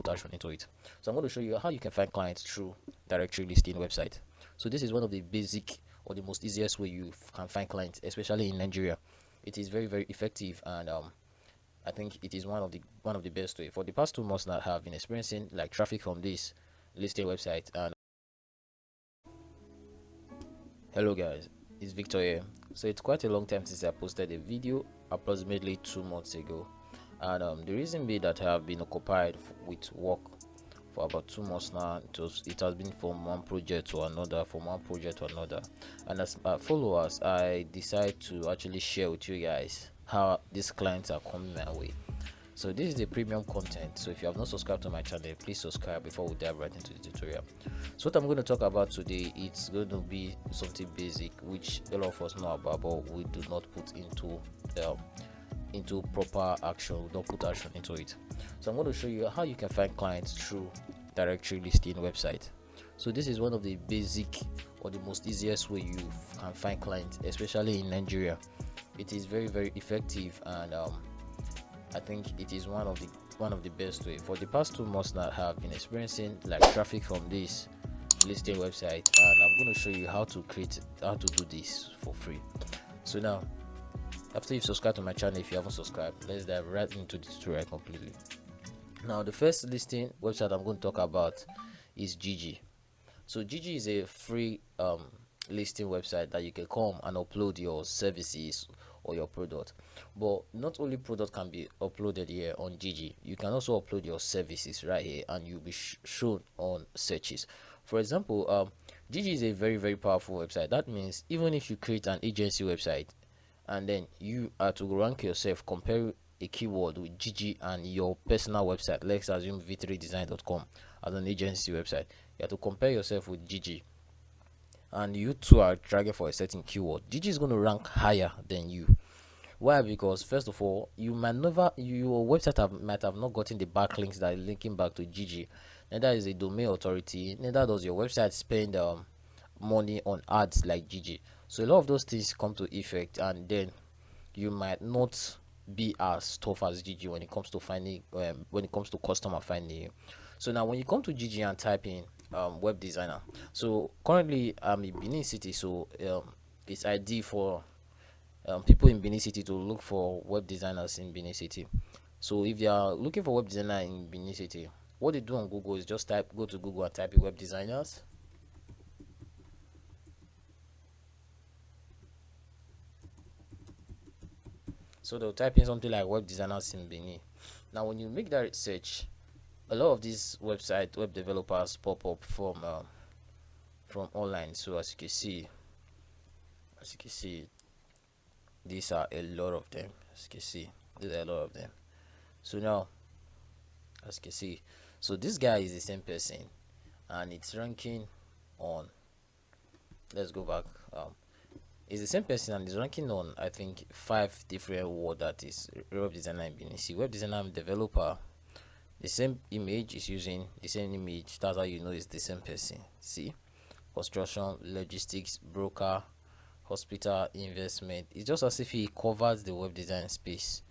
action into it. So I'm going to show you how you can find clients through directory listing website. So this is one of the basic or the most easiest way you can find clients, especially in Nigeria. It is very effective, and I think it is one of the best way. For the past 2 months now, I have been experiencing like traffic from this listing website. And hello guys, it's Victor here. So it's quite a long time since I posted a video, approximately 2 months ago, and the reason being that I have been occupied with work for about 2 months now. It has been from one project to another, and as followers, I decide to actually share with you guys how these clients are coming my way. So this is the premium content, so if you have not subscribed to my channel, please subscribe before we dive right into the tutorial. So what I'm going to talk about today, it's going to be something basic which a lot of us know about, but we do not put into proper action. We don't put action into it. So I'm going to show you how you can find clients through directory listing website. So this is one of the basic or the most easiest way you can find clients, especially in Nigeria. It is very effective, and I think it is one of the best way. For the past 2 months now, I have been experiencing like traffic from this listing website, and I'm going to show you how to do this for free. So now, after you've subscribed to my channel, if you haven't subscribed, let's dive right into the tutorial completely. Now the first listing website I'm going to talk about is Gigi. So Gigi is a free listing website that you can come and upload your services or your product. But not only product can be uploaded here on Gigi, you can also upload your services right here, and you'll be shown on searches. For example, Gigi is a very powerful website. That means even if you create an agency website and then you are to rank yourself, compare a keyword with Gigi and your personal website, let's assume v3design.com as an agency website, you have to compare yourself with Gigi, and you two are dragging for a certain keyword. Gigi is going to rank higher than you. Why? Because first of all, your website might have not gotten the backlinks that are linking back to Gigi. Neither is a domain authority, neither does your website spend money on ads like Gigi. So a lot of those things come to effect, and then you might not be as tough as Gigi when it comes to finding customer finding you. So now when you come to Gigi and type in web designer, so currently I'm in Benin City, so it's ideal for people in Benin City to look for web designers in Benin City. So if you are looking for web designer in Benin City, what they do on Google is just go to Google and type in web designers. So they'll type in something like web designers in Benin. Now when you make that search, a lot of these web developers pop up from online. So as you can see, these are a lot of them. So now, as you can see, so this guy is the same person, and it's ranking on, let's go back, it's the same person and is ranking on, I think, 5 different words. That is web designer in Benin. See, web designer and developer, the same image is using the same image. That's how you know it's the same person. See, construction, logistics, broker, hospital, investment. It's just as if he covers the web design space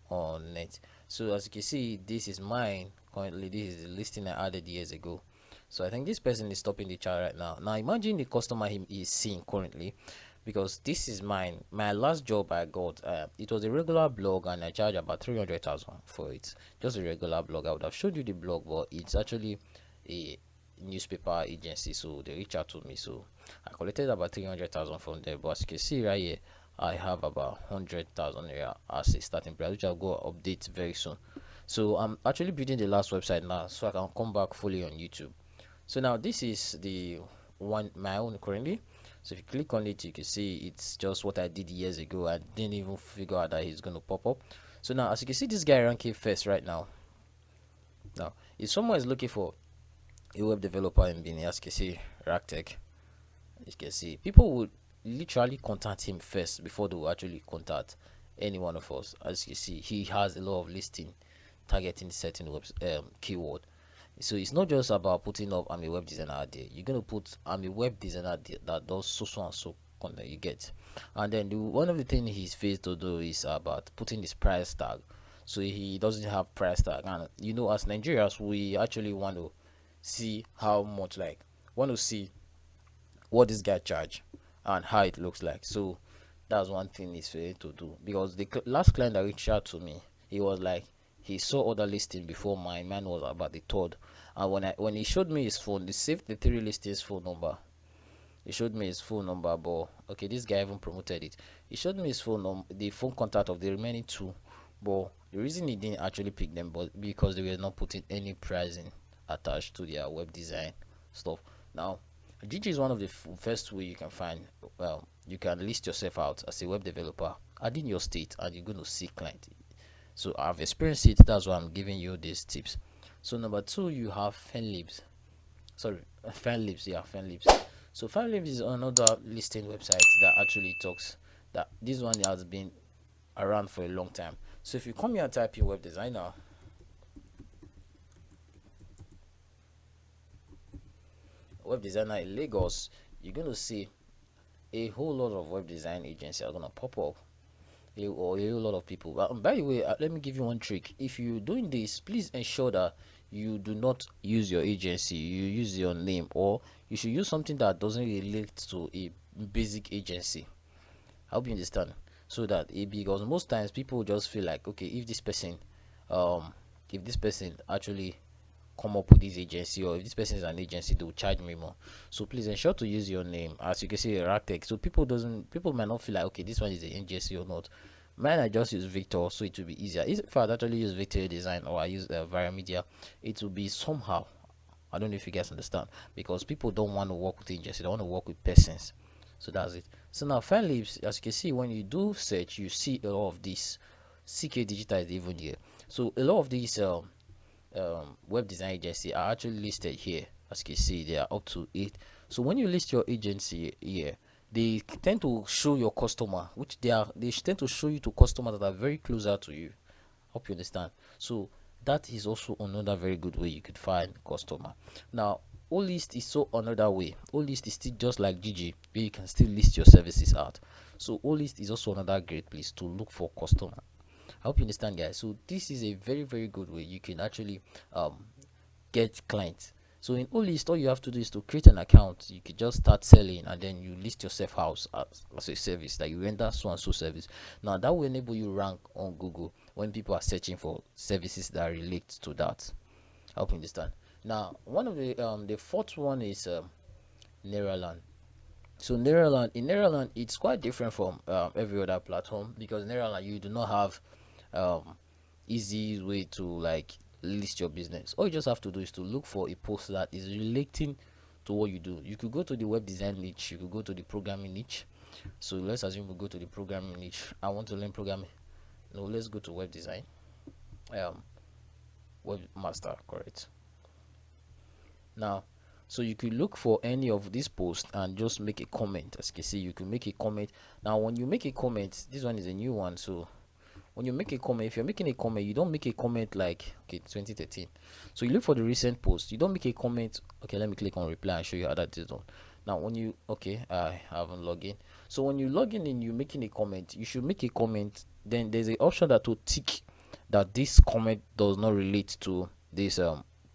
on net. So as you can see, this is mine currently. This is the listing I added years ago. So I think this person is stopping the chart right now. Now imagine the customer he is seeing currently, because this is mine. My last job I got, it was a regular blog, and I charged about 300,000 for it. Just a regular blog. I would have showed you the blog, but it's actually a newspaper agency, so they reached out to me. So I collected about 300,000 from there. But as you can see right here, I have about 100,000 here as a starting price, which I'll go update very soon. So I'm actually building the last website now, so I can come back fully on YouTube. So now this is the one, my own currently. So if you click on it, you can see it's just what I did years ago. I didn't even figure out that he's going to pop up. So now as you can see, this guy ranking first right now. Now if someone is looking for a web developer in Benin, as you can see, Racktech, you can see people would literally contact him first before they will actually contact any one of us. As you can see, he has a lot of listing targeting certain keyword. So it's not just about putting up I'm a web designer out there. You're gonna put I'm a web designer that does so and so content, you get. And then one of the things he's faced to do is about putting this price tag. so he doesn't have price tag. And as Nigerians, we actually want to see how much, like, want to see what this guy charge and how it looks like. So that's one thing he's failing to do, because the last client that reached out to me, he was like, he saw other listing before mine. Mine was about the third, and when he showed me his phone, he saved the three listings phone number. He showed me his phone number, but okay, this guy even promoted it. He showed me his phone number, the phone contact of the remaining two, but the reason he didn't actually pick them, but because they were not putting any pricing attached to their web design stuff. Now, Gigi is one of the first way you can find. Well, you can list yourself out as a web developer, add in your state, and you're going to see client. So I've experienced it. That's why I'm giving you these tips. So number two, you have FenLibs. Sorry, FenLibs. Yeah, FenLibs. So FenLibs is another listing website that actually talks that this one has been around for a long time. So if you come here and type in web designer, in Lagos, you're going to see a whole lot of web design agencies are going to pop up, or a whole lot of people. But by the way, let me give you one trick. If you're doing this, please ensure that you do not use your agency, you use your name, or you should use something that doesn't relate to a basic agency. I hope you understand. So that because most times people just feel like, okay, um if this person actually come up with this agency, or if this person is an agency, they will charge me more. So please ensure to use your name, as you can see, Ractech. So people might not feel like, okay, this one is an agency or not. Mine, I just use Victor, so it will be easier. If I actually use Victor Design, or I use Via Media, it will be somehow. I don't know if you guys understand, because people don't want to work with agencies, they want to work with persons. So that's it. So now FileLibs, as you can see, when you do search, you see a lot of this. CK Digital is even here. So a lot of these web design agency are actually listed here. As you can see, they are up to 8. So when you list your agency here, they tend to show your customer, which they tend to show you to customers that are very closer to you. Hope you understand. So that is also another very good way you could find customer. Now, list is so another way. List is still just like Gigi, where you can still list your services out. So list is also another great place to look for customer. I hope you understand, guys. So this is a very, very good way you can actually get clients. So in list, all you have to do is to create an account. You can just start selling, and then you list yourself out as a service that you render so and so service. Now that will enable you rank on Google when people are searching for services that relate to that. I hope you understand. Now, one of the fourth one is Neuraland. So Neuraland, it's quite different from every other platform, because Neuraland, you do not have easy way to like list your business. All you just have to do is to look for a post that is relating to what you do. You could go to the web design niche, you could go to the programming niche. So let's assume we go to the programming niche. I want to learn programming. No, let's go to web design. Webmaster, correct. Now, so you could look for any of these posts and just make a comment. As you can see, you can make a comment. Now when you make a comment, this one is a new one, so when you make a comment, if you're making a comment, you don't make a comment like, okay, 2013. So you look for the recent post. You don't make a comment. Okay, let me click on reply and show you how that is done. Now when you, okay, I haven't logged in. So when you log in and you're making a comment, you should make a comment. Then there's an option that will tick that this comment does not relate to this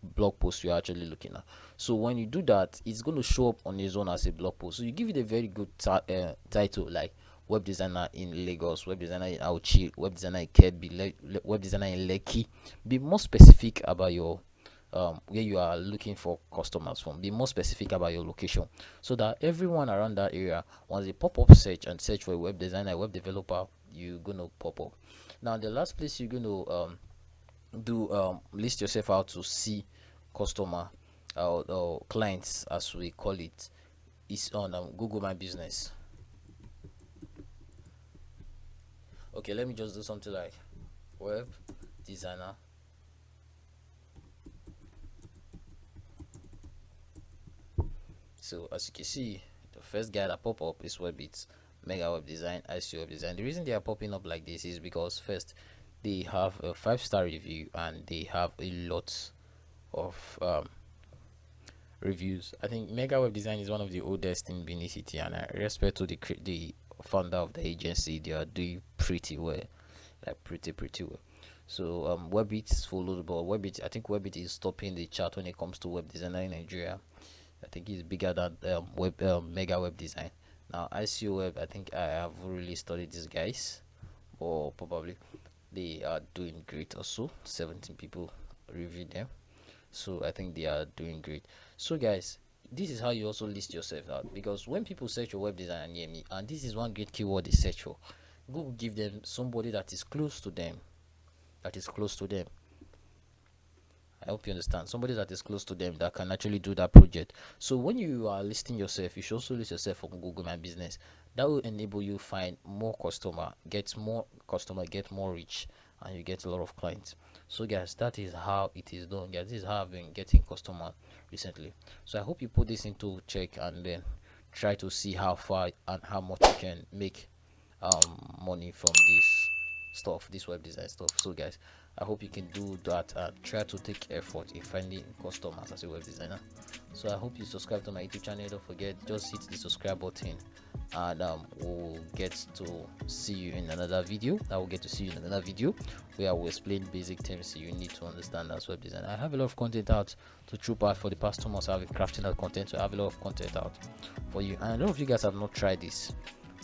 blog post you're actually looking at. So when you do that, it's going to show up on its own as a blog post. So you give it a very good title, like web designer in Lagos, web designer in Auchi, web designer in Kebbi, web designer in Lekki. Be more specific about your where you are looking for customers from. Be more specific about your location, so that everyone around that area, once they pop up search and search for a web designer, a web developer, you're gonna pop up. Now the last place you're gonna list yourself out to see customer or clients, as we call it, is on Google My Business. Okay, let me just do something like web designer. So as you can see, the first guy that pop up is Webbits, Mega Web Design, IC Web Design. The reason they are popping up like this is because first, they have a 5-star review, and they have a lot of reviews. I think Mega Web Design is one of the oldest in Benin City, and I respect to the founder of the agency. They are doing pretty well, like pretty well. So Webbit is followed, but Webbit, I think Webbit is topping the chart when it comes to web designer in Nigeria. I think it's bigger than Mega Web Design. Now ICO Web, I think I have really studied these guys, or probably they are doing great also. 17 people reviewed them, so I think they are doing great. So guys, this is how you also list yourself out, because when people search for web design near me, and this is one great keyword they search for, Google give them somebody that is close to them, that is close to them. I hope you understand. Somebody that is close to them that can actually do that project. So when you are listing yourself, you should also list yourself on Google My Business. That will enable you find more customer, get more reach, and you get a lot of clients. So guys, that is how it is done. Guys, this is how I've been getting customers recently. So I hope you put this into check and then try to see how far and how much you can make money from this web design stuff. So guys, I hope you can do that and try to take effort in finding customers as a web designer. So I hope you subscribe to my YouTube channel. Don't forget, just hit the subscribe button, and we'll get to see you in another video. Where I will explain basic terms you need to understand as web designer. I have a lot of content out to troop out for the past 2 months. I've been crafting that content, so I have a lot of content out for you, and a lot of you guys have not tried this,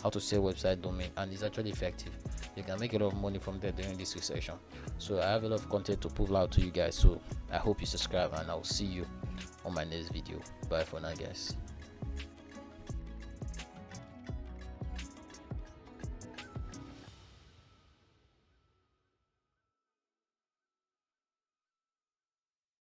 how to sell website domain, and it's actually effective. You can make a lot of money from there during this recession. So I have a lot of content to pull out to you guys, so I hope you subscribe, and I'll see you on my next video. Bye for now, guys.